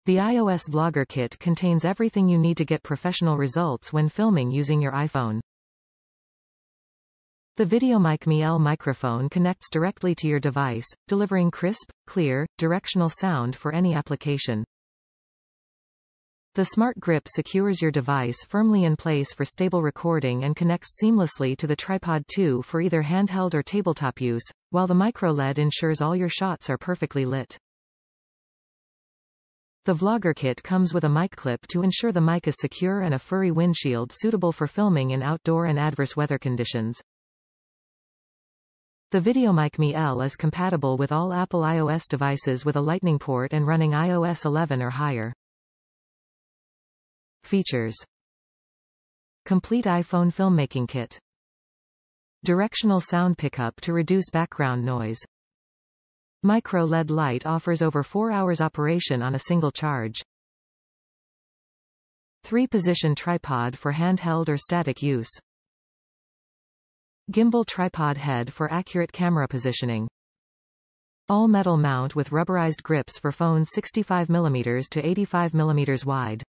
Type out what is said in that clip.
The iOS Vlogger Kit contains everything you need to get professional results when filming using your iPhone. The VideoMic Me-L microphone connects directly to your device, delivering crisp, clear, directional sound for any application. The SmartGrip secures your device firmly in place for stable recording and connects seamlessly to the tripod too for either handheld or tabletop use, while the MicroLED ensures all your shots are perfectly lit. The Vlogger Kit comes with a mic clip to ensure the mic is secure and a furry windshield suitable for filming in outdoor and adverse weather conditions. The VideoMic Me-L is compatible with all Apple iOS devices with a Lightning port and running iOS 11 or higher. Features: complete iPhone filmmaking kit, directional sound pickup to reduce background noise. MicroLED light offers over 4 hours operation on a single charge. 3-position tripod for handheld or static use. Gimbal tripod head for accurate camera positioning. All-metal mount with rubberized grips for phones 65mm to 85mm wide.